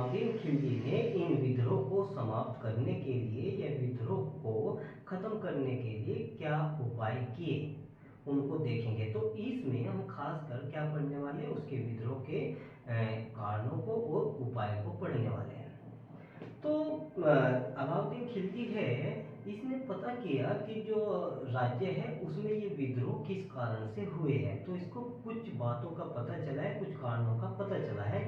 अलाउद्दीन खिलजी ने इन विद्रोह को समाप्त करने के लिए या विद्रोह को खत्म करने के लिए क्या उपाय किए उनको देखेंगे। तो इसमें हम खासकर क्या पढ़ने वाले हैं, उसके विद्रोह के कारणों को और उपाय को पढ़ने वाले हैं। तो अलाउद्दीन खिलजी है, इसने पता किया कि जो राज्य है उसमें ये विद्रोह किस कारण से हुए हैं। तो इसको कुछ बातों का पता चला है, कुछ कारणों का पता चला है।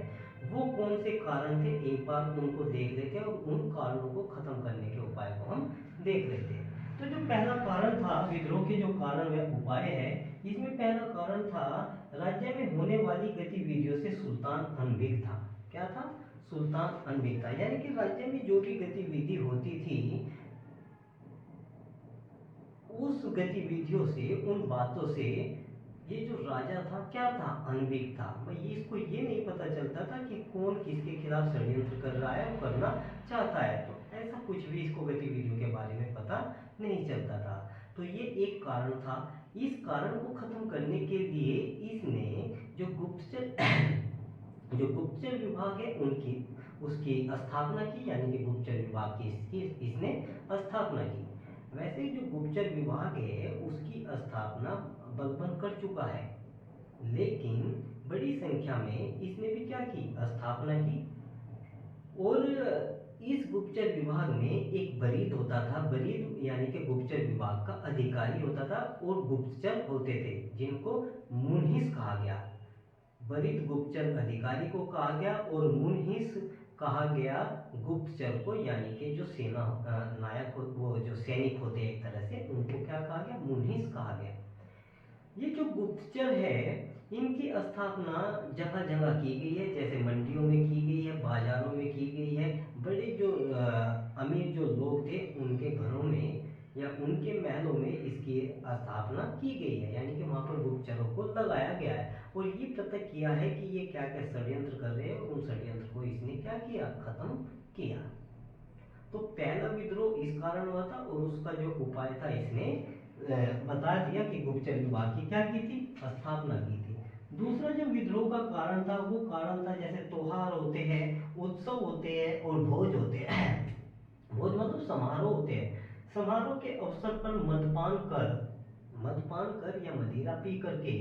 वो कौन से कारण थे, एक बार उनको देख लेते हैं और उन कारणों को खत्म करने के उपाय को हम देख लेते हैं। तो जो पहला कारण था विद्रोह के जो कारण व उपाय है, इसमें पहला कारण था राज्य में होने वाली गतिविधियों से सुल्तान अनभिज्ञ था। क्या था? सुल्तान अनभिज्ञ था, यानी कि राज्य में जो भी गतिविधि होती थी उस गतिविधियों से, उन बातों से ये जो राजा था क्या था? अनभिज्ञ था। भाई इसको ये नहीं पता चलता था कि कौन किसके खिलाफ षड्यंत्र कर रहा है और करना चाहता है। तो ऐसा कुछ भी इसको गतिविधियों के बारे में पता नहीं चलता था। तो ये एक कारण था। इस कारण को खत्म करने के लिए इसने जो गुप्तचर विभाग है उसकी स्थापना की, यानी कि गुप्तचर विभाग की इसने स्थापना की। वैसे जो गुप्तचर विभाग है उसकी स्थापना बलबन कर चुका है, लेकिन बड़ी संख्या में इसने भी क्या की? स्थापना की। और इस गुप्तचर विभाग में एक बरीद होता था, बरीद यानी कि गुप्तचर विभाग का अधिकारी होता था, और गुप्तचर होते थे जिनको मुन्हिस कहा गया। बरीद गुप्तचर अधिकारी को कहा गया और मुन्हिस कहा गया गुप्तचर को, यानी कि जो सेना नायक हो, वो जो सैनिक होते हैं एक तरह से, उनको क्या कहा गया? मुन्हिस कहा गया। ये जो गुप्तचर है इनकी स्थापना जगह जगह की गई है, जैसे मंडियों में की गई है, बाजारों में की गई है। बड़े जो अमीर जो लोग थे उनके घरों में या उनके महलों में इसकी स्थापना की गई है, यानी कि वहाँ पर गुप्तचरों को लगाया गया है और ये पता किया है कि ये क्या क्या षड्यंत्र कर रहे हैं और उन षड्यंत्र को इसने क्या किया? खत्म किया। तो पहला विद्रोह इस कारण हुआ था और उसका जो उपाय था इसने बता दिया कि गुप्तचर विभाग की क्या की थी? स्थापना की थी। दूसरा जो विद्रोह का कारण था वो कारण था जैसे त्योहार होते हैं, उत्सव होते हैं और भोज होते हैं। भोज मतलब समारोह होते हैं। समारोह के अवसर पर मदपान कर या मदिरा पी करके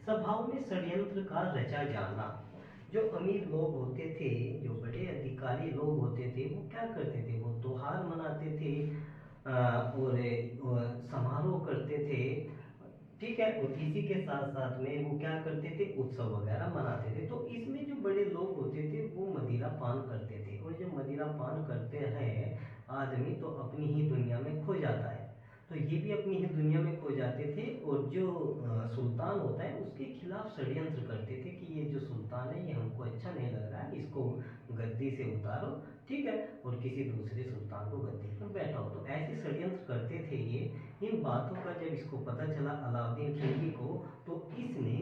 सभाओं में षड्यंत्र का रचा जाना। जो अमीर लोग होते थे, जो बड़े अधिकारी लोग होते थे, वो क्या करते थे? वो त्योहार मनाते थे और समारोह करते थे, ठीक है। और इसी के साथ साथ में वो क्या करते थे? उत्सव वगैरह मनाते थे। तो इसमें जो बड़े लोग होते थे वो मदिरा पान करते थे, और जो मदिरा पान करते हैं आदमी तो अपनी ही दुनिया में खो जाता है। तो ये भी अपनी ही दुनिया में खो जाते थे और जो सुल्तान होता है उसके खिलाफ षड्यंत्र करते थे कि ये जो सुल्तान है ये हमको अच्छा नहीं लग रहा है, इसको गद्दी से उतारो, ठीक है, और किसी दूसरे सुल्तान को गद्दी पर बैठाओ। तो ऐसे षड्यंत्र करते थे ये। इन बातों का जब इसको पता चला अलाउद्दीन खिलजी को, तो इसने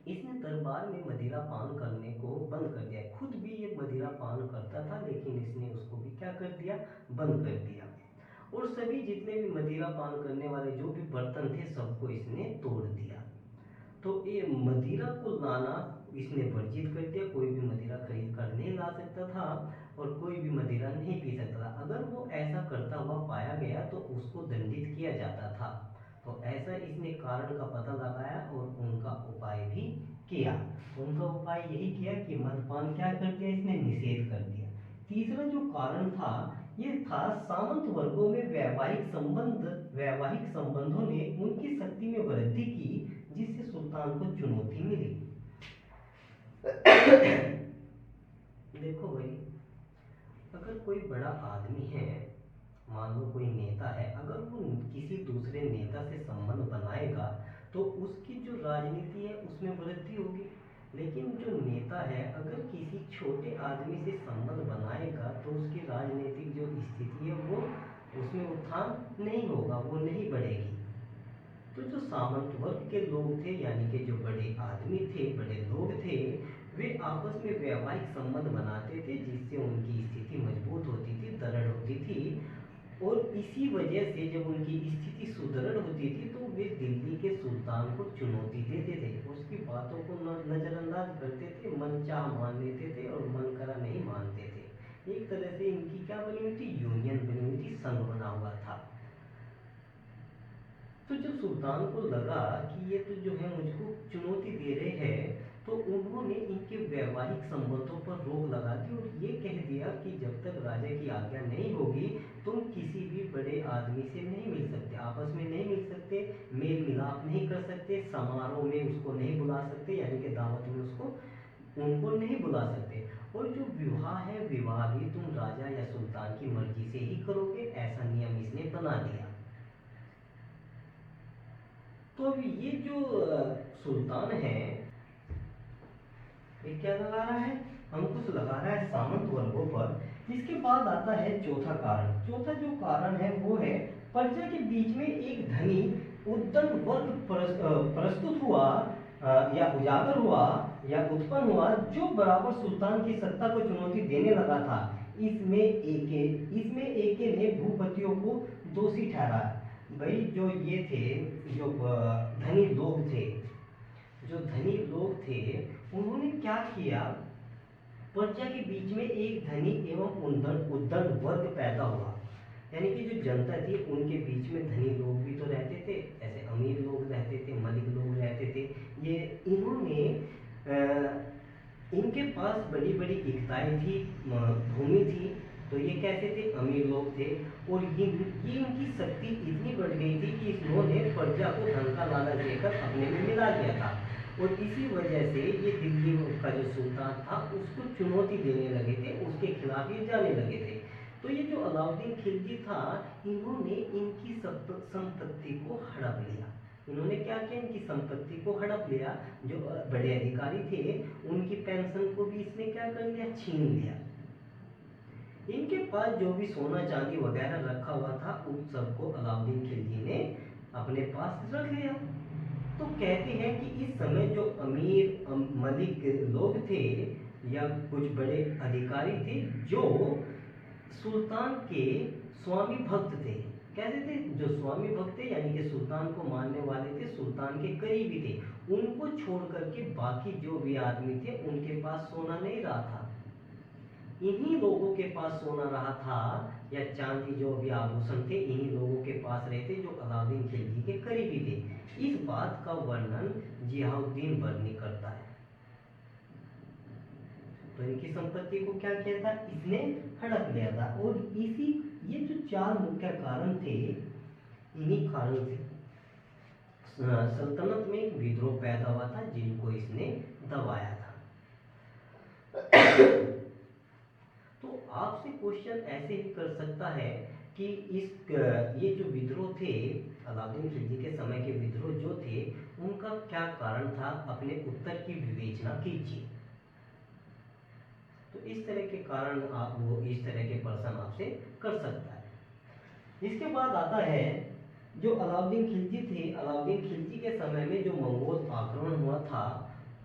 इसने दरबार में मदिरा पान करने को बंद कर दिया। खुद भी ये मदिरा पान करता था, लेकिन इसने उसको भी क्या कर दिया? बंद कर दिया। और सभी जितने भी मदिरा पान करने वाले जो भी बर्तन थे सबको इसने तोड़ दिया। तो ये मदिरा को लाना इसने वर्जित कर दिया। कोई भी मदिरा खरीद कर नहीं ला सकता था और कोई भी मदिरा नहीं पी सकता था। अगर वो ऐसा करता हुआ पाया गया तो उसको दंडित किया जाता था। तो ऐसा इसने कारण का पता लगाया और उनका उपाय भी किया। उनका उपाय यही किया कि मदपान क्या कर दिया? इसने निषेध कर दिया। तीसरा जो कारण था ये था सामंत वर्गों में वैवाहिक संबंधों ने उनकी शक्ति में वृद्धि की, जिससे सुल्तान को चुनौती मिली। देखो भाई, अगर कोई बड़ा आदमी है, मान लो कोई नेता है, अगर वो किसी दूसरे नेता से संबंध बनाएगा तो उसकी जो राजनीति है उसमें वृद्धि होगी। लेकिन जो नेता है अगर किसी छोटे आदमी से संबंध बनाएगा तो उसकी राजनीतिक जो स्थिति है वो उसमें उत्थान नहीं होगा, वो नहीं बढ़ेगी। तो जो सामंत वर्ग के लोग थे, यानी कि जो बड़े आदमी थे, बड़े लोग थे, वे आपस में वैवाहिक संबंध बनाते थे, जिससे उनकी स्थिति मजबूत होती थी, दृढ़ होती थी। और इसी वजह से जब उनकी स्थिति सुदृढ़ होती थी तो वे दिल्ली के सुल्तान को चुनौती देते थे, उसकी बातों को नज़रअंदाज करते थे, मनचाहा मान लेते थे और मन करा नहीं मानते थे। एक तरह से इनकी क्या बनी हुई थी, यूनियन बनी हुई थी, संघ बना हुआ था। तो जब सुल्तान को लगा कि ये तो जो है मुझको चुनौती दे रहे हैं, तो उन्होंने इनके वैवाहिक संबंधों पर रोक लगा दी और ये कह दिया कि जब तक राजा की आज्ञा नहीं होगी तुम किसी भी बड़े आदमी से नहीं मिल सकते, आपस में नहीं मिल सकते, मेल मिलाप नहीं कर सकते, समारोह में उसको नहीं बुला सकते, यानी कि दावत में उसको उनको नहीं बुला सकते, और जो विवाह है विवाह भी तुम राजा या सुल्तान की मर्जी से ही करोगे, ऐसा नियम इसने बना दिया। तो अब ये जो सुल्तान है ये क्या लगा रहा है, अंकुश लगा रहा है सामंत वर्गों पर। इसके बाद आता है चौथा कारण। चौथा जो कारण है वो है प्रजा के बीच में एक धनी उद्दंड वर्ग प्रस्तुत हुआ या उजागर हुआ या उत्पन्न हुआ, जो बराबर सुल्तान की सत्ता को चुनौती देने लगा था। इसमें एके ने भूपतियों को दोषी ठहराया। भाई जो ये थे, जो धनी लोग थे, जो धनी लोग थे उन्होंने क्या किया, प्रजा के बीच में एक धनी एवं उद्दंड वर्ग पैदा हुआ, यानी कि जो जनता थी उनके बीच में धनी लोग भी तो रहते थे, ऐसे अमीर लोग रहते थे, मलिक लोग रहते थे। ये इन्होंने इनके पास बड़ी बड़ी इक्ताएं थी, भूमि थी, तो ये कैसे थे, अमीर लोग थे, और ये इनकी शक्ति इतनी बढ़ गई थी कि इन्होंने प्रजा को धन का लालच देकर अपने में मिला लिया था, और इसी वजह से ये दिल्ली का जो सुल्तान था उसको चुनौती देने लगे थे, उसके खिलाफ ये जाने लगे थे। तो ये जो अलाउद्दीन खिलजी था, इन्होंने इनकी संपत्ति को हड़प लिया। इन्होंने क्या किया, इनकी संपत्ति को हड़प लिया, जो बड़े अधिकारी थे उनकी पेंशन को भी इसने क्या कर लिया, छीन लिया। इनके पास जो भी सोना चांदी वगैरह रखा हुआ था उन सबको अलाउद्दीन खिलजी ने अपने पास रख लिया। तो कहते हैं कि इस समय जो अमीर मलिक लोग थे या कुछ बड़े अधिकारी थे जो सुल्तान के स्वामी भक्त थे, कैसे थे, जो स्वामी भक्त थे यानी कि सुल्तान को मानने वाले थे, सुल्तान के करीबी थे, उनको छोड़ करके बाकी जो भी आदमी थे उनके पास सोना नहीं रहा था। इन्हीं लोगों के पास सोना रहा था या चांदी, जो भी आभूषण थे इन्हीं लोगों के पास रहते जो अलाउद्दीन खिलजी के करीबी थे। इस बात का वर्णन जियाउद्दीन बर्नी करता है। तो इनकी संपत्ति को क्या किया था, इसने हड़प लिया था, और इसी ये जो चार मुख्य कारण थे, इन्हीं कारण से सल्तनत में एक विद्रोह पैदा हुआ था जिनको इसने दबाया था। तो आपसे क्वेश्चन ऐसे ही कर सकता है कि ये जो विद्रोह थे, अलाउद्दीन खिलजी के समय के विद्रोह जो थे उनका क्या कारण था, अपने उत्तर की विवेचना कीजिए। तो इस तरह के कारण आप वो इस तरह के प्रश्न आपसे कर सकता है। इसके बाद आता है जो अलाउद्दीन खिलजी थे, अलाउद्दीन खिलजी के समय में जो मंगोल आक्रमण हुआ था,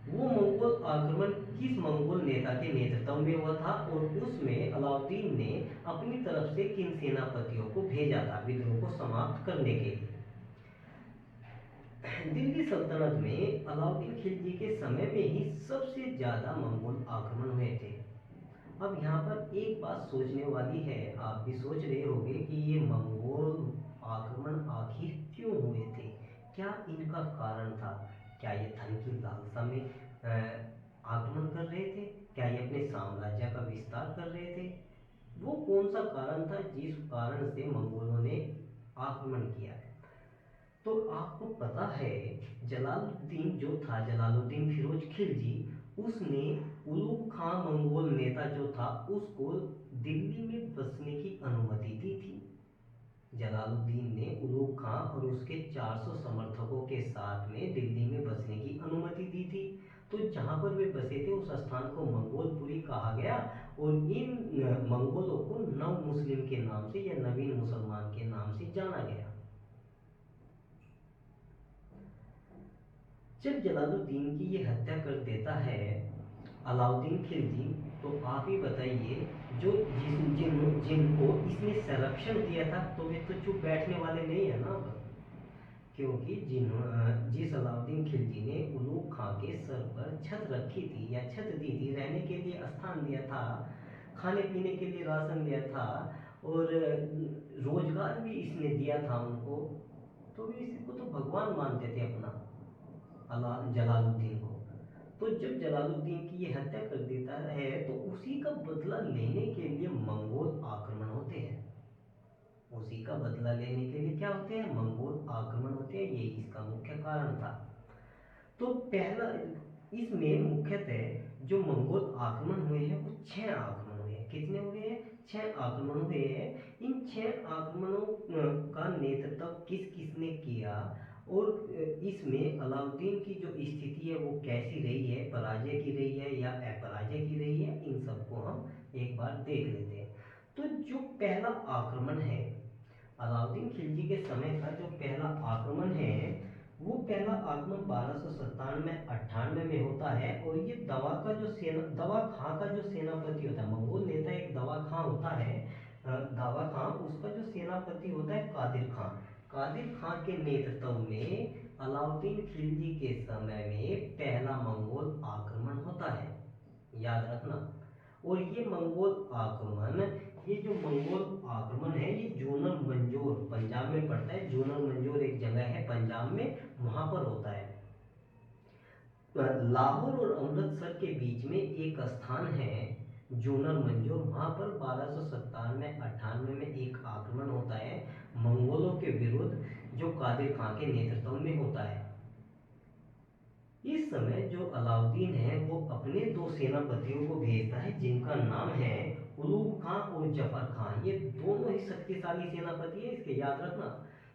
वो मंगोल आक्रमण किस मंगोल नेता के नेतृत्व में हुआ था, और उसमें अलाउद्दीन ने अपनी तरफ से किन सेनापतियों को भेजा था विद्रोह को समाप्त करने के लिए। दिल्ली सल्तनत में अलाउद्दीन खिलजी के समय में ही सबसे ज्यादा मंगोल आक्रमण हुए थे। अब यहाँ पर एक बात सोचने वाली है, आप भी सोच रहे होंगे कि ये मंगोल आक्रमण आखिर क्यों हुए थे, क्या इनका कारण था, क्या ये धन की लालसा में आक्रमण कर रहे थे, क्या ये अपने साम्राज्य का विस्तार कर रहे थे, वो कौन सा कारण था जिस कारण से मंगोलों ने आक्रमण किया। तो आपको पता है जलालुद्दीन जो था, जलालुद्दीन फिरोज खिलजी, उसने उलूग खां मंगोल नेता जो था उसको दिल्ली में बसने की अनुमति दी थी। जलालुद्दीन ने उलूग खां और उसके 400 समर्थकों के साथ में दिल्ली में बसने की अनुमति दी थी। तो जहाँ पर वे बसे थे उस स्थान को मंगोलपुरी कहा गया, और इन मंगोलों को नव मुस्लिम के नाम से या नवीन मुसलमान के नाम से जाना गया। जब जलालुद्दीन की ये हत्या कर देता है अलाउद्दीन खिलजी, तो आप ही बताइए, जो जिनको इसने संरक्षण दिया था तो वे तो चुप बैठने वाले नहीं है ना अब। क्योंकि जिस अलाउद्दीन खिलजी ने उलूग खां के सर पर छत रखी थी या छत दी थी, रहने के लिए स्थान दिया था, खाने पीने के लिए राशन दिया था और रोजगार भी इसने दिया था उनको, तो वे इसी को तो भगवान मानते थे अपना, जलालुद्दीन को। तो जब जलालुद्दीन की ये हत्या कर देता है तो उसी का बदला लेने के लिए मंगोल आक्रमण होते हैं। उसी का बदला लेने के लिए क्या होते हैं, मंगोल आक्रमण होते हैं, यही इसका मुख्य कारण था। तो पहला, इसमें मुख्यतः जो मंगोल आक्रमण हुए हैं वो 6 आक्रमण हुए हैं। कितने हुए हैं, 6 आक्रमण हुए हैं। इन 6 आक्रमणों का नेतृत्व किस किसने किया और इसमें अलाउद्दीन की जो स्थिति है वो कैसी रही है, पराजय की रही है या अपराजय की रही है, इन सबको हम एक बार देख लेते हैं। तो जो पहला आक्रमण है, अलाउद्दीन खिलजी के समय का जो पहला आक्रमण है, वो पहला आक्रमण 1297-98 में होता है। और ये दवा खां का जो सेनापति होता है, मंगोल नेता एक दवा खां होता है, दावा खां, उसका जो सेनापति होता है कादिर खां। कादिर खां के नेतृत्व में अलाउद्दीन खिलजी के समय में पहला मंगोल आक्रमण होता है, याद रखना। और ये जो मंगोल आक्रमण है, ये जूनल मंजोर पंजाब में पड़ता है। जूनल मंजोर एक जगह है पंजाब में, वहां पर होता है। लाहौर और अमृतसर के बीच में एक स्थान है जूनल मंजोर, वहां पर 1297-98 में एक आक्रमण होता है मंगोलों के विरुद्ध, जो कादिर खां के नेतृत्व में होता है। इस समय जो अलाउद्दीन है वो अपने 2 सेनापतियों को भेजता है, जिनका नाम है उलूग खां और जफर खां। ये दोनों ही शक्तिशाली सेनापति है, इसके याद रखना।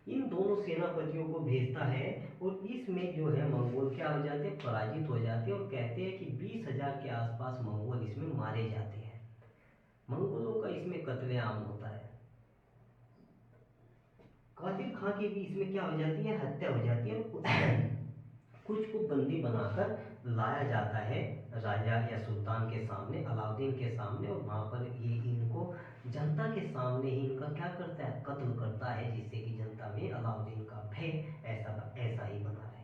इन दोनों सेनापतियों को भेजता है और इसमें जो है मंगोल क्या हो जाते हैं, पराजित हो जाते हैं। और कहते हैं कि 20,000 के आसपास मंगोल इसमें मारे जाते हैं। मंगोलों का इसमें कत्लेआम होता है। कादिर खां की भी इसमें क्या हो जाती है, हत्या हो जाती है। कुछ को बंदी बनाकर लाया जाता है राजा या सुल्तान के सामने, अलाउद्दीन के सामने, और वहां पर ये इनको जनता के सामने ही इनका क्या करता है, कत्ल करता है, जिससे कि जनता में अलाउद्दीन का भय ऐसा ही बना रहे।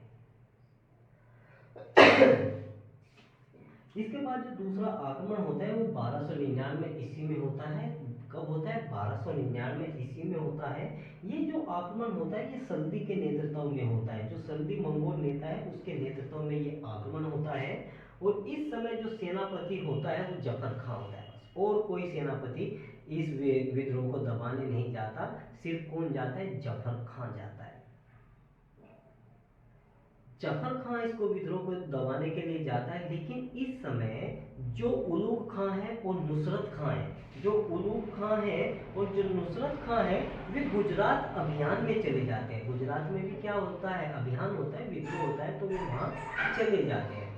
इसके बाद जो दूसरा आक्रमण होता है वो 1299 ईस्वी में होता है। कब होता है, 1299 ईस्वी में होता है। ये जो आक्रमण होता है ये सल्दी के नेतृत्व में होता है, जो सल्दी मंगोल नेता है उसके नेतृत्व में ये आक्रमण होता है। और इस समय जो सेनापति होता है वो जफर खां होता है, बस और कोई सेनापति इस विद्रोह को दबाने नहीं जाता। सिर्फ कौन जाता है, जफर खां जाता है। जफर खां इसको विद्रोह को दबाने के लिए जाता है। लेकिन इस समय जो उलूग खां है और नुसरत खां है, जो उलूग खां है और जो नुसरत खां है, वे गुजरात अभियान में चले जाते हैं। गुजरात में भी क्या होता है, अभियान होता है, विद्रोह होता है, तो वे वहां चले जाते हैं।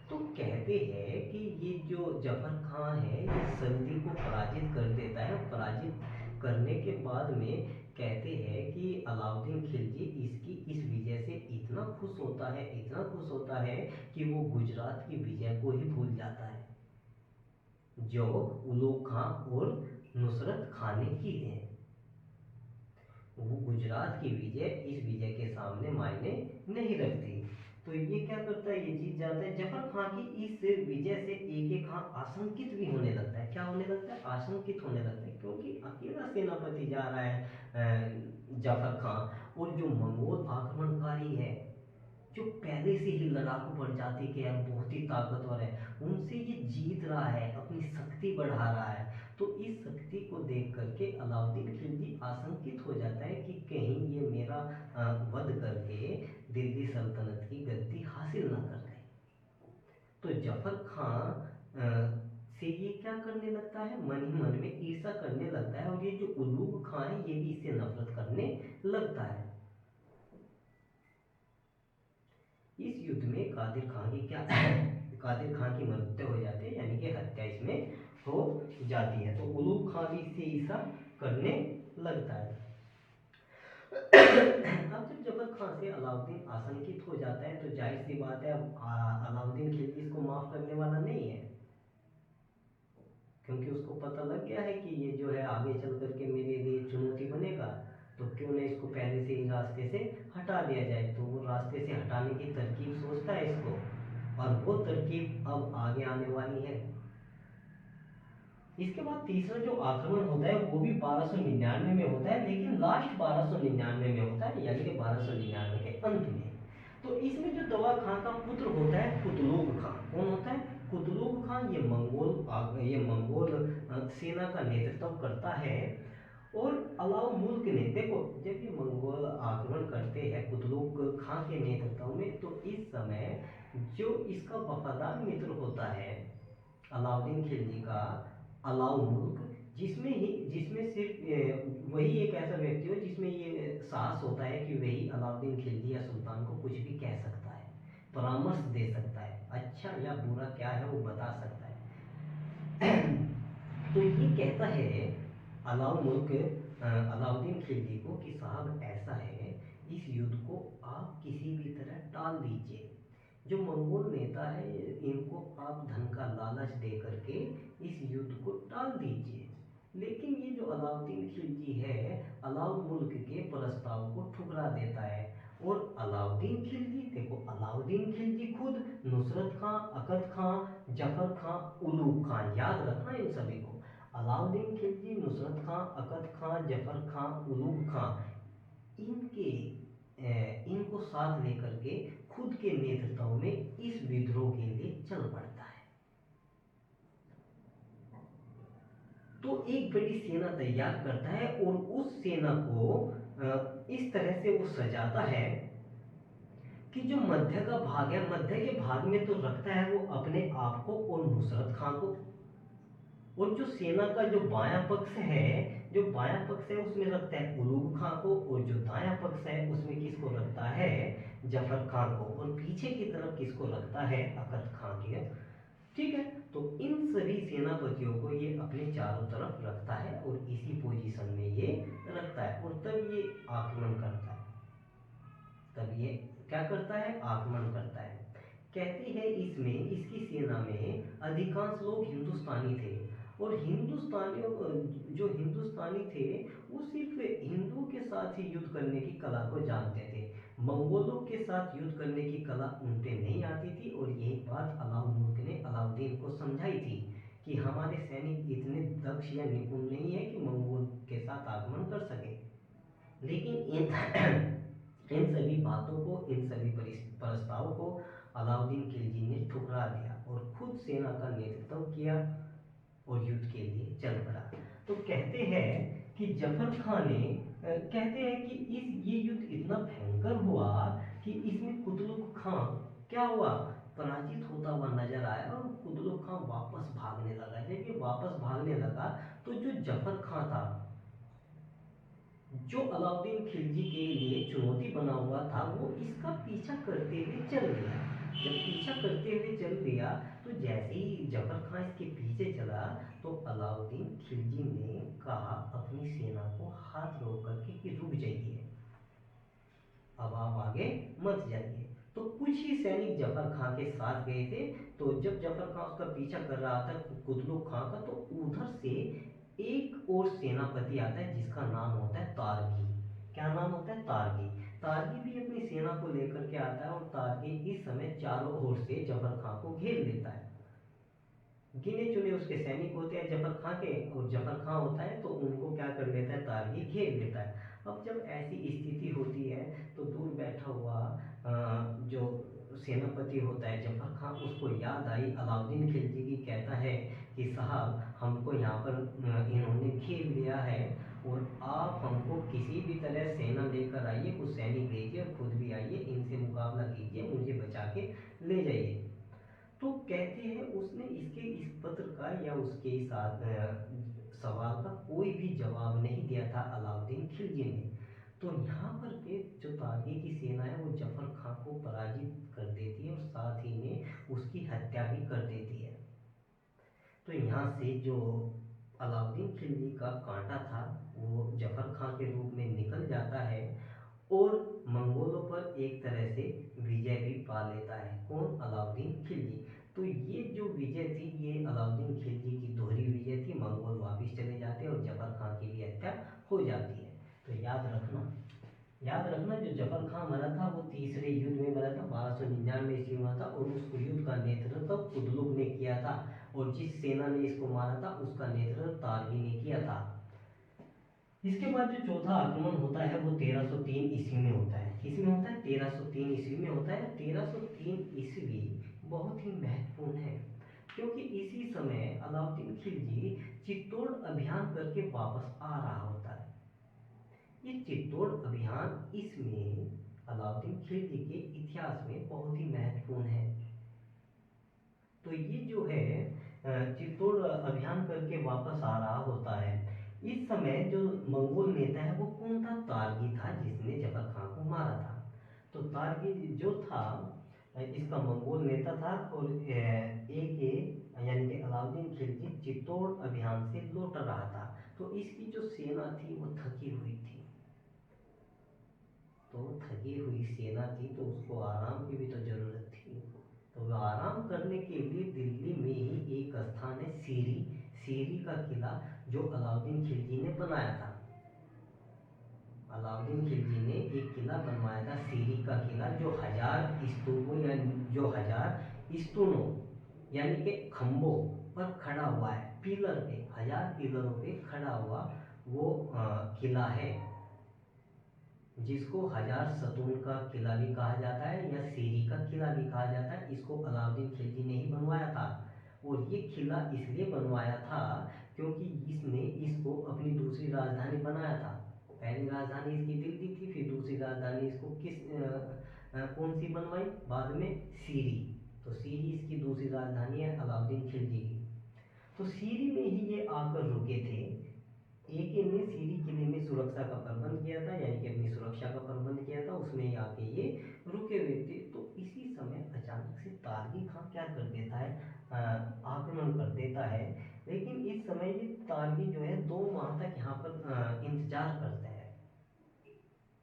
तो कहते हैं कि ये जो जफर खां है ये सल्दी को पराजित कर देता है। पराजित करने के बाद में कहते हैं कि अलाउद्दीन खिलजी इसकी इस विजय से इतना खुश होता है, इतना खुश होता है कि वो गुजरात की विजय को ही भूल जाता है, जो उलूग खां और नुसरत खां ने की है। वो गुजरात की विजय इस विजय के सामने मायने नहीं रखती। तो ये क्या करता है, ये जीत जाता है। जफर खां की इस विजय से एक खां आशंकित भी होने लगता है। क्या होने लगता है, आशंकित होने लगता है, क्योंकि अकेला सेनापति जा रहा है जफर खां, और जो मंगोल आक्रमणकारी है, जो पहले से ही लड़ाकू प्रजाति के हैं, बहुत ही ताकतवर है, उनसे ये जीत रहा है, अपनी शक्ति बढ़ा रहा है। तो इस शक्ति को देख करके अलाउद्दीन खिलजी आशंकित हो जाता है कि कहीं ये मेरा वध करके दिल्ली सल्तनत की गद्दी हासिल ना कर ले। तो जफर खां से ये क्या करने लगता है, मन ही मन में ईर्ष्या करने लगता है, और ये जो उलूग खां है ये भी इससे नफरत करने लगता है। इस युद्ध में कादिर खां की क्या कादिर खां की मृत्यु हो जाती है, यानी कि हत्या इसमें हो जाती है। तो उलूग खां भी इससे ईर्ष्या करने लगता है। अब जब जफर खां से अलाउद्दीन आशंकित हो जाता है तो जाहिर सी बात है, अब अलाउद्दीन खिलजी इसको माफ करने वाला नहीं है। क्योंकि उसको पता लग गया है कि ये जो है आगे चल करके मेरे लिए चुनौती बनेगा, तो क्यों ना इसको पहले से ही रास्ते से हटा दिया जाए। तो वो रास्ते से हटाने की तरकीब सोचता है इसको, और वो तरकीब अब आगे आने वाली है। इसके बाद तीसरा जो आक्रमण होता है वो भी 1299 में होता है, लेकिन लास्ट 1299 में होता है, यानी कि 1299 के अंत में। तो इसमें जो दवा खां का पुत्र होता है कुतलुग खां, कौन होता है? कुतलुग खां। ये मंगोल सेना का नेतृत्व करता है। और अलाउ मुल्क ने, देखो जब ये मंगोल आक्रमण करते हैं कुतलुग खां के नेतृत्व में, तो इस समय जो इसका वफादार मित्र होता है अलाउद्दीन खिलजी का, अलाउ मुल्क, जिसमें सिर्फ वही एक ऐसा व्यक्ति हो जिसमें ये साहस होता है कि वही अलाउद्दीन खिलजी या सुल्तान को कुछ भी कह सकता है, परामर्श दे सकता है, अच्छा या बुरा क्या है वो बता सकता है। तो ये कहता है अलाउ मुल्क अलाउद्दीन खिलजी को कि साहब ऐसा है, इस युद्ध को आप किसी भी तरह टाल दीजिए। जो मंगोल नेता है इनको आप धन का लालच दे करके इस युद्ध को टाल दीजिए। लेकिन ये जो अलाउद्दीन खिलजी है अलाउ मुल्क के प्रस्ताव को ठुकरा देता है। और अलाउद्दीन खिलजी, देखो अलाउद्दीन खिलजी खुद नुसरत खां, अकद खां, जफर खां, उलूग खां, याद रखना इन सभी को। अलाउद्दीन खिलजी, नुसरत खां, अकद खां, जफर खां, उलूग खां, इनके इनको साथ लेकर के खुद के नेतृत्व में इस विद्रोह के लिए चल पड़ता है। तो एक बड़ी सेना तैयार करता है और उस सेना को इस तरह से वो सजाता है कि जो मध्य का भाग है, मध्य के भाग में तो रखता है वो अपने आप को और नुसरत खां को, और जो सेना का जो बायां पक्ष है, जो बायां पक्ष है उसमें रखता है उलूग खां को, और जो दायां पक्ष है उसमें किसको रखता है? जफर खां को, और पीछे की तरफ किसको रखता है? अकद खां के। ठीक है, तो इन सभी सेनापतियों को ये अपने चारों तरफ रखता है और इसी पोजीशन में ये रखता है, और तब ये आक्रमण करता है। तब ये क्या करता है? आक्रमण करता है। कहते हैं इसमें, इसकी सेना में अधिकांश लोग हिंदुस्तानी थे, और हिंदुस्तानियों, जो हिंदुस्तानी थे वो सिर्फ हिंदुओं के साथ ही युद्ध करने की कला को जानते थे। मंगोलों के साथ युद्ध करने की कला उन पे नहीं आती थी, और यही बात अलाउ मुल्क ने अलाउद्दीन को समझाई थी कि हमारे सैनिक इतने दक्ष या निपुण नहीं है कि मंगोल के साथ आक्रमण कर सके। लेकिन इन सभी बातों को, इन सभी प्रस्ताव को अलाउद्दीन खिलजी ने ठुकरा दिया और खुद सेना का नेतृत्व किया और युद्ध के लिए चल पड़ा। तो कहते हैं कि जफर खान ने कहते हैं कि ये युद्ध इतना भयंकर हुआ कि इसमें कुतलुग खां क्या हुआ? पराजित होता हुआ नजर आया, और कुतलुग खां वापस भागने लगा। जब ये वापस भागने लगा तो जो जफर खां था, जो अलाउद्दीन खिलजी के लिए चुनौती बना हुआ था, वो इसका पीछा करते हुए चल दिया। जब पीछा करते हुए चल दिया तो जैसे ही जफर खां इसके पीछे चला तो अलाउद्दीन खिलजी ने कहा अपनी सेना को हाथ रोक करके कि रुक जाइए, अब आप आगे मत जाइए। तो कुछ ही सैनिक जफर खां के साथ गए थे। तो जब जफर खां उसका पीछा कर रहा था कुतलुग खां का, तो उधर से एक और सेनापति आता है जिसका नाम होता है तारगी। क्या नाम होता है? तारगी। तारगी भी अपनी सेना को लेकर के आता है, और तारगी इस समय चारों ओर से जफर खां को घेर लेता है। गिने चुने उसके सैनिक होते हैं जफर खां के, और जफर खां होता है तो उनको क्या कर लेता है? तारगी घेर लेता है। अब जब ऐसी स्थिति होती है तो दूर बैठा हुआ जो सेनापति होता है जफर खां, उसको याद आई अलाउद्दीन खिलजी की। कहता है कि साहब हमको यहाँ पर इन्होंने घेर लिया है, और आप हमको किसी भी तरह सेना लेकर आइए, कुछ सैनिक भेजिए और खुद भी आइए, इनसे मुकाबला कीजिए, मुझे बचा के ले जाइए। तो कहते हैं उसने इसके इस पत्र का या उसके इस सवाल का कोई भी जवाब नहीं दिया था अलाउद्दीन खिलजी ने। तो यहाँ पर के जो तारगी की सेना है वो जफर खां को पराजित कर देती है, और साथ ही में उसकी हत्या भी कर देती है। तो यहाँ से जो अलाउद्दीन खिलजी का कांटा था वो जफर खां के रूप में निकल जाता है, और मंगोलों पर एक तरह से विजय भी पा लेता है। कौन? अलाउद्दीन खिलजी। तो ये जो विजय थी ये अलाउद्दीन खिलजी की दोहरी विजय थी, हो जाती है। तो याद रखना जो जफर खां मरा था वो तीसरे युद्ध में मरा था, 1299 ईस्वी में था, और उस युद्ध का नेतृत्व कुतलुग ने किया था, और जिस सेना ने इसको मारा था उसका नेतृत्व तारगी ने किया था। इसके बाद जो चौथा आक्रमण होता है वो 1303 ईस्वी में होता है। किसमें होता है? 1303 ईस्वी में होता है। 1303 ईस्वी बहुत ही महत्वपूर्ण है, क्योंकि इसी समय अलाउद्दीन खिलजी चित्तौड़ अभियान करके वापस आ रहा होता है। ये चित्तौड़ अभियान इसमें अलाउद्दीन खिलजी के इतिहास में बहुत ही महत्वपूर्ण है। तो ये जो है चित्तौड़ अभियान करके वापस आ रहा होता है। इस समय जो मंगोल नेता है वो कौन था? तारगी था, जिसने जफर खां को मारा था। तो तारगी जो था इसका मंगोल नेता था, और यानी कि अलाउद्दीन खिलजी चित्तौड़ अभियान से लौट रहा था। तो इसकी जो सेना थी वो थकी हुई थी। तो थकी हुई सेना थी तो उसको आराम की भी तो जरूरत थी। तो वो आराम करने के लिए दिल्ली में ही एक स्थान है सीरी का किला, जो अलाउद्दीन खिलजी ने बनाया था। अलाउद्दीन खिलजी ने एक किला बनवाया था, सीरी का किला, जो 1000 स्तूपों या जो 1000 स्तूनों यानी कि खंभों पर खड़ा हुआ है, पिलर पे 1000 पिलरों पे खड़ा हुआ वो किला है, जिसको 1000 सतून का किला भी कहा जाता है या सीरी का किला भी कहा जाता है। इसको अलाउद्दीन खिलजी ने ही बनवाया था, और ये किला इसलिए बनवाया था क्योंकि इसने इसको अपनी दूसरी राजधानी बनाया था। पहली राजधानी इसकी दिल्ली थी, फिर दूसरी राजधानी इसको कौन सी बनवाई बाद में? सीरी। तो सीरी इसकी दूसरी राजधानी है अलाउद्दीन खिलजी की। तो सीरी में ही ये आकर रुके थे। एके ने सीरी किले में सुरक्षा का प्रबंध किया था, यानी कि अपनी सुरक्षा का प्रबंध किया था, उसमें ही आके ये रुके हुए थे। तो इसी समय अचानक से तारगी खां क्या कर देता है? आक्रमण कर देता है। लेकिन इस समय ये तारगी जो है 2 माह तक यहाँ पर इंतजार करता है।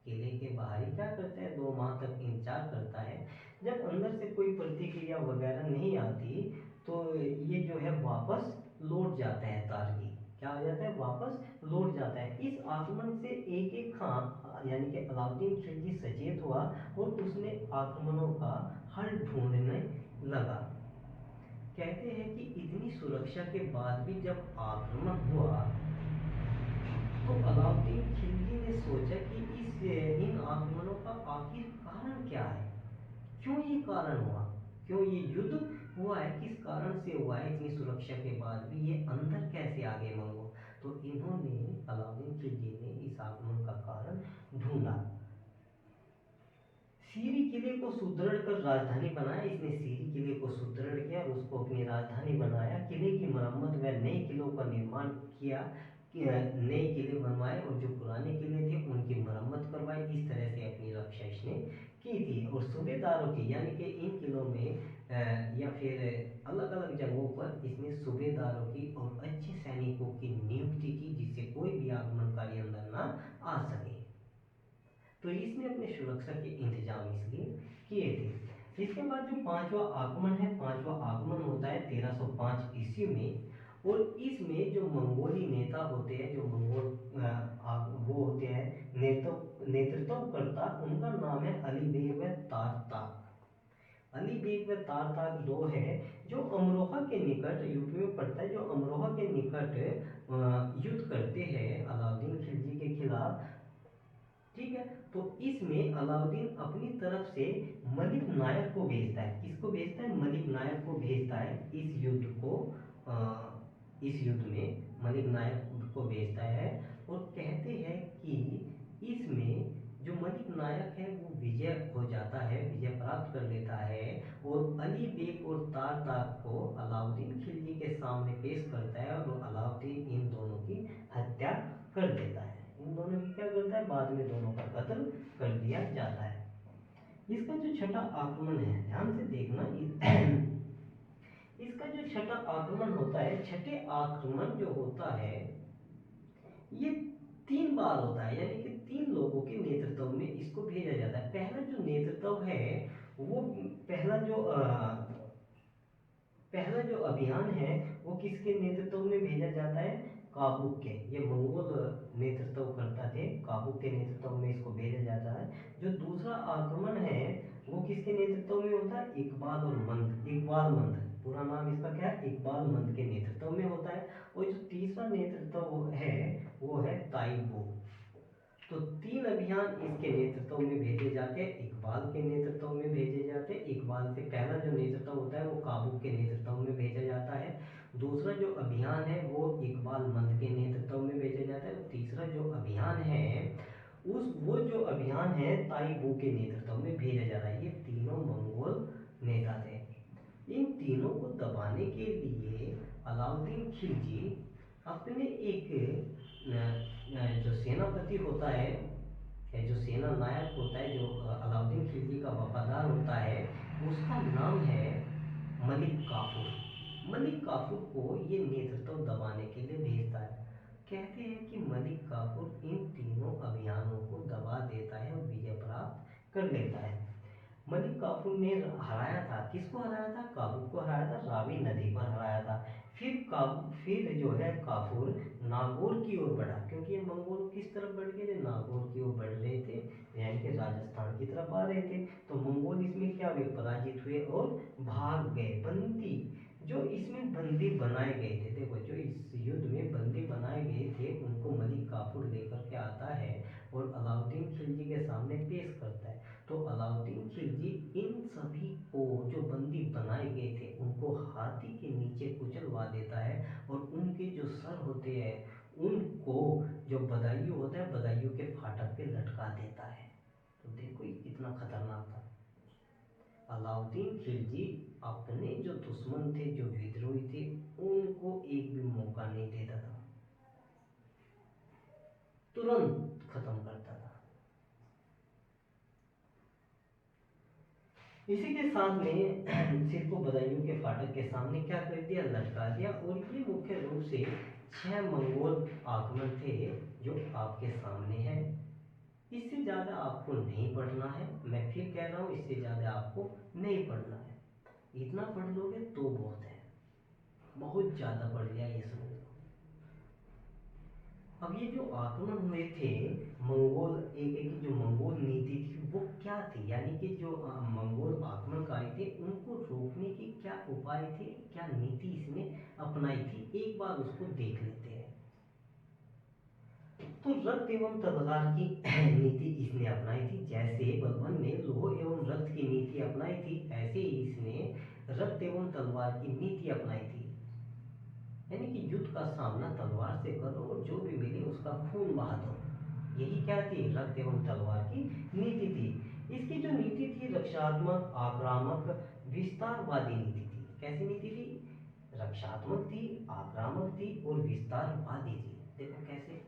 किले के बाहर ही क्या करता है? 2 माह तक इंतजार करता है। जब अंदर से कोई प्रतिक्रिया वगैरह नहीं आती तो ये जो है वापस लौट जाता है तारगी। क्या हो जाता है? वापस लौट जाता है। इस आक्रमण से एक खां यानी कि अलाउद्दीन खिलजी सचेत हुआ, और उसने आक्रमणों का हल ढूंढने लगा। कहते हैं कि इतनी सुरक्षा के बाद भी जब आक्रमण हुआ तो अलाउद्दीन खिलजी ने सोचा कि इन आक्रमणों का आखिर कारण क्या है? क्यों ये कारण हुआ? क्यों ये युद्ध हुआ है? किस कारण से हुआ है? इतनी सुरक्षा के बाद भी ये अंदर कैसे आ गए मंगोल? तो इन्होंने अलाउद्दीन खिलजी ने इस आक्रमण का कारण ढूंढा। सीरी किले को सुदृढ़ कर राजधानी बनाया। इसने सीरी किले को सुदृढ़ किया और उसको अपनी राजधानी बनाया। किले की मरम्मत व नए किलों का निर्माण किया, नए किले बनवाए, और जो पुराने किले थे उनकी मरम्मत करवाई। इस तरह से अपनी रक्षा इसने की थी। और सूबेदारों की, यानी कि इन किलों में या फिर अलग अलग जगहों पर इसने सूबेदारों की और अच्छे सैनिकों की नियुक्ति की, जिससे कोई भी आक्रमणकारी अंदर ना आ सके। तो इसने अपने सुरक्षा के इंतजाम इसलिए किए थे। इसके बाद जो 5वां आक्रमण है, 5वां आक्रमण होता है 1305 ईस्वी में, और इसमें जो मंगोली नेता होते हैं, जो मंगोल वो होते हैं नेतृत्वकर्ता, उनका नाम है अली बेग व तारताक। अली बेग व तारताक 2 है, जो अमरोहा के निकट, यूपी में पड़ता है, जो अमरोहा के निकट युद्ध करते हैं अलाउद्दीन खिलजी के खिलाफ। ठीक है। तो इसमें अलाउद्दीन अपनी तरफ से मलिक नायक को भेजता है। किसको भेजता है? मलिक नायक को भेजता है इस युद्ध में मलिक नायक को भेजता है। और कहते हैं कि इसमें जो मलिक नायक है वो विजय हो जाता है, विजय प्राप्त कर लेता है, और अली बेग और तारताक को अलाउद्दीन खिलजी के सामने पेश करता है, और अलाउद्दीन इन दोनों की हत्या कर देता है। इन दोनों की क्या करता है? बाद में दोनों का कत्ल कर दिया जाता है। इसका जो छठा आक्रमण है, ध्यान से देखना, इसका जो छठा आक्रमण होता है, छठे आक्रमण जो होता है ये 3 बार होता है, यानी कि 3 लोगों के नेतृत्व में इसको भेजा जाता है। पहला जो नेतृत्व है वो पहला जो अभियान है वो किसके नेतृत्व में भेजा जाता है? काबुक के, ये मंगोल नेतृत्व करता थे, काबुक के नेतृत्व में इसको भेजा जाता है। जो दूसरा आक्रमण है वो किसके नेतृत्व में होता है? इकबाल और मंद, इकबाल मंद, पूरा नाम इसका क्या है? इकबाल मंद के नेतृत्व में होता है। और जो तीसरा नेतृत्व है वो है ताइबो। तो 3 अभियान इसके नेतृत्व में भेजे जाते हैं, इकबाल के नेतृत्व में भेजे जाते हैं। इकबाल से पहला जो नेतृत्व होता है वो काबुक के नेतृत्व में भेजा जाता है। दूसरा जो अभियान है वो इकबाल मंद के नेतृत्व में भेजा जाता है। और तीसरा जो अभियान है वो जो अभियान है ताइबू के नेतृत्व में भेजा जा रहा है। ये तीनों मंगोल नेता थे। इन तीनों को दबाने के लिए अलाउद्दीन खिलजी अपने एक जो सेनापति होता है, जो सेना नायक होता है, जो अलाउद्दीन खिलजी का वफादार होता है, उसका नाम है मलिक काफूर। मलिक काफूर को ये नेतृत्व दबाने के लिए भेजता है। कहते हैं कि मलिक काफूर इन तीनों अभियानों को दबा देता है और विजय प्राप्त कर लेता है। मलिक काफूर ने हराया था, किसको हराया था? काबुल को हराया था, रावी नदी पर हराया था। फिर जो है काफूर नागौर की ओर बढ़ा, क्योंकि ये मंगोल किस तरफ बढ़ गए थे? नागौर की ओर बढ़ रहे थे, यानी कि राजस्थान की तरफ आ रहे थे। तो मंगोल इसमें क्या हुए? पराजित हुए और भाग गए। बंदी जो इसमें बंदी बनाए गए थे, देखो जो इस युद्ध में बंदी बनाए गए थे उनको मलिक काफूर लेकर के आता है और अलाउद्दीन खिलजी के सामने पेश करता है। तो अलाउद्दीन खिलजी इन सभी को जो बंदी बनाए गए थे उनको हाथी के नीचे कुचलवा देता है और उनके जो सर होते हैं उनको जो बदायूं होता है बदायूं के फाटक पे लटका देता है। तो देखो ये कितना खतरनाक था। अलाउद्दीन खिलजी अपने जो दुश्मन थे, जो विद्रोही थे, उनको एक भी मौका नहीं देता था, तुरंत खत्म करता था। इसी के साथ में सिर को बदायूं के फाटक के सामने क्या कर दिया? लटका दिया। और ये मुख्य रूप से 6 मंगोल आक्रमण थे जो आपके सामने हैं। इससे ज़्यादा आपको नहीं पढ़ना है, मैं फिर कह रहा हूँ इससे ज़्यादा आपको नहीं पढ़ना है। इतना पढ़ लोगे तो बहुत है, बहुत ज़्यादा पढ़ लिया ये समझ लो। अब ये जो आक्रमण हुए थे मंगोल, एक एक जो मंगोल नीति थी वो क्या थी? यानी कि जो मंगोल आक्रमणकारी थे उनको रोकने के क्या उपाय थे, क्या नीति इसने अपनाई थी, एक बार उसको देख लेते हैं। तो रक्त एवं तलवार की नीति इसने अपनाई थी। जैसे बलबन ने लोह एवं रक्त की नीति अपनाई थी, ऐसे ही इसने रक्त एवं तलवार की नीति अपनाई थी। यानी कि युद्ध का सामना तलवार से करो और जो भी मिले उसका खून बहा दो। यही क्या थी? रक्त एवं तलवार की नीति थी। इसकी जो नीति थी रक्षात्मक, आक्रामक, विस्तारवादी नीति थी। कैसी नीति थी? रक्षात्मक थी, आक्रामक थी और विस्तारवादी थी। देखो कैसे।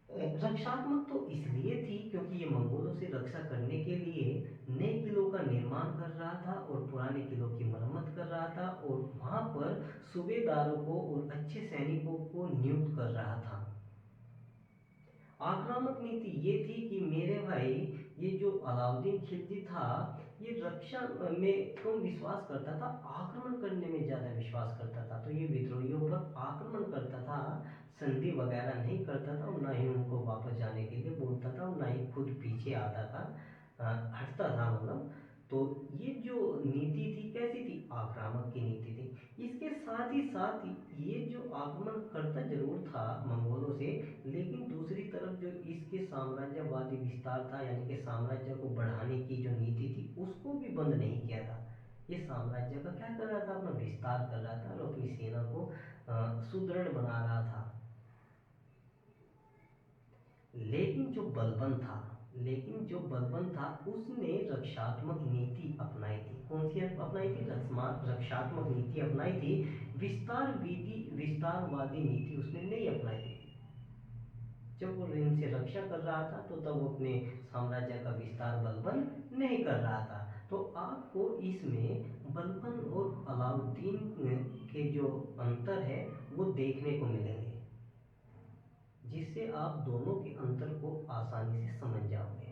रक्षात्मक तो इसलिए थी क्योंकि ये मंगोलों से रक्षा करने के लिए नए किलों का निर्माण कर रहा था और पुराने किलों की मरम्मत कर रहा था और वहाँ पर सूबेदारों को और अच्छे सैनिकों को नियुक्त कर रहा था। आक्रामक नीति ये थी कि मेरे भाई ये जो अलाउद्दीन खिलजी था ये रक्षा में कम विश्वास करता था, आक्रमण करने में ज़्यादा विश्वास करता था। तो ये विद्रोहियों पर आक्रमण करता था, संधि वगैरह नहीं करता था और ना ही उनको वापस जाने के लिए बोलता था और ना ही खुद पीछे आता था, हटता था मतलब। तो ये जो नीति थी कैसी थी? आक्रामक की नीति थी। इसके साथ ही ये जो आक्रमण करता जरूर था मंगोलों से, लेकिन दूसरी तरफ जो इसके साम्राज्यवादी विस्तार था, यानी कि साम्राज्य को बढ़ाने की जो नीति थी उसको भी बंद नहीं किया था। ये साम्राज्य का क्या कर रहा था? अपना विस्तार कर रहा था और अपनी सेना को सुदृढ़ बना रहा था। लेकिन जो बलबन था उसने रक्षात्मक नीति अपनाई थी। कौन सी अपनाई थी? रक्षात्मक नीति अपनाई थी। विस्तारवादी नीति उसने नहीं अपनाई थी। जब वो इनसे रक्षा कर रहा था तो तब वो अपने साम्राज्य का विस्तार बलबन नहीं कर रहा था। तो आपको इसमें बलबन और अलाउद्दीन के जो अंतर है वो देखने को मिलेंगे, जिससे आप दोनों के अंतर को आसानी से समझ जाओगे।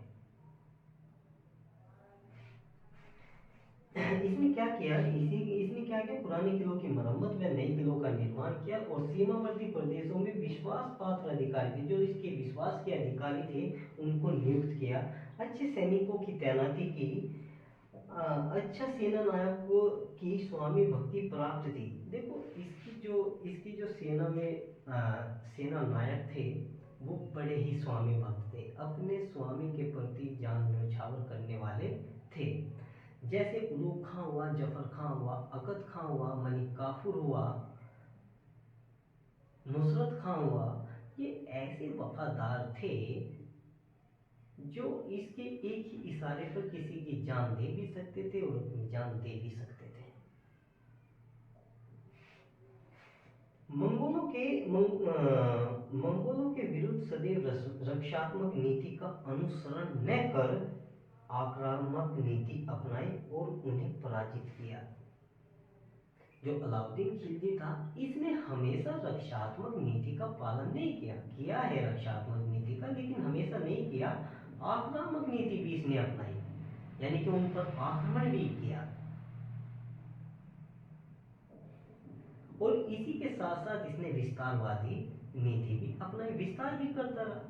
इसने क्या किया, इसने क्या किया, पुराने किलों की मरम्मत व नए किलों का निर्माण किया और सीमावर्ती प्रदेशों में विश्वास पात्र अधिकारी थे, जो इसके विश्वास के अधिकारी थे, उनको नियुक्त किया। अच्छे सैनिकों की तैनाती की। अच्छा सेना नायकों की स्वामी भक्ति प्राप्त थी। देखो इसकी जो सेना में सेना नायक थे, वो बड़े ही स्वामी भक्त थे, अपने स्वामी के प्रति जान न्यौछावर करने वाले थे। जैसे उलूग खां हुआ, जफर खां हुआ, अकद खां हुआ, मलिक काफूर हुआ, नुसरत खां हुआ, ये ऐसे वफादार थे जो इसके एक ही इशारे पर किसी की जान दे भी सकते थे और अपनी जान दे भी सकते थे। मंगोलों के विरुद्ध सदैव रक्षात्मक नीति का अनुसरण न कर आक्रामक नीति अपनाई और उन्हें पराजित किया। जो अलाउद्दीन खिलजी था, इसने हमेशा रक्षात्मक नीति का पालन नहीं किया, किया है रक्षात्मक नीति का, लेकिन हमेशा नहीं किया। आक्रामक नीति भी इसने अपनाई, यानी कि उन पर आक्रमण भी किया। और इसी के साथ साथ इसने विस्तारवादी नीति भी अपनाई, विस्तार भी करता रहा।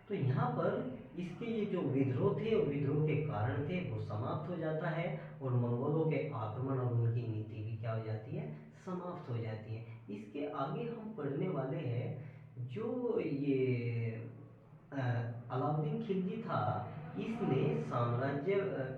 तो यहाँ पर इसके ये जो विद्रोह थे और विद्रोह के कारण थे वो समाप्त हो जाता है, और मंगोलों के आक्रमण और उनकी नीति भी क्या हो जाती है, समाप्त हो जाती है। इसके आगे हम पढ़ने वाले हैं, जो ये अलाउद्दीन खिलजी था, इसने साम्राज्य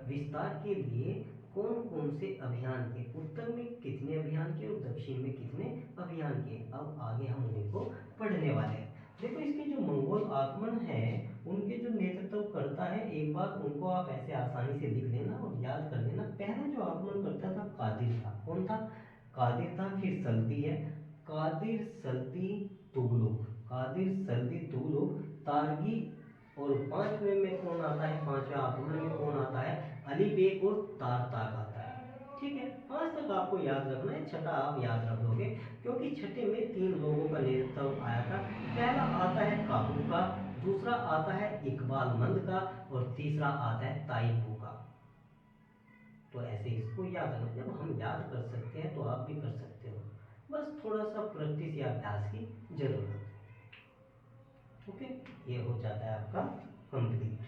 विस्तार के लिए कौन कौन से अभियान किए, उत्तर में कितने अभियान किए और दक्षिण में कितने अभियान किए, अब आगे हम उन्हीं को पढ़ने वाले हैं। देखो इसके जो मंगोल आक्रमण है, उनके जो नेतृत्व करता है, एक बात उनको आप ऐसे आसानी से लिख लेना और याद कर लेना। पहला जो आक्रमण करता था कादिर था। कौन था? कादिर था। फिर सल्ती है, कादिर सल्ती तुगलक, कादिर सल्ती तुगलक, तारगी। और पांचवें में कौन आता है, पांचवें आक्रमण में कौन आता है, अली बेग और तारताक आता है। ठीक है, पांच तक आपको याद रखना है, छठा आप याद रख लोगे, क्योंकि छठे में तीन लोगों का नेतृत्व आया था। पहला आता है काबू का, दूसरा आता है इकबाल मंद का, और तीसरा आता है ताइबू का। तो ऐसे इसको याद रखना, जब हम याद कर सकते हैं तो आप भी कर सकते हो, बस थोड़ा सा प्रैक्टिस या अभ्यास की जरूरत है। ओके, ये हो जाता है आपका कंप्लीट।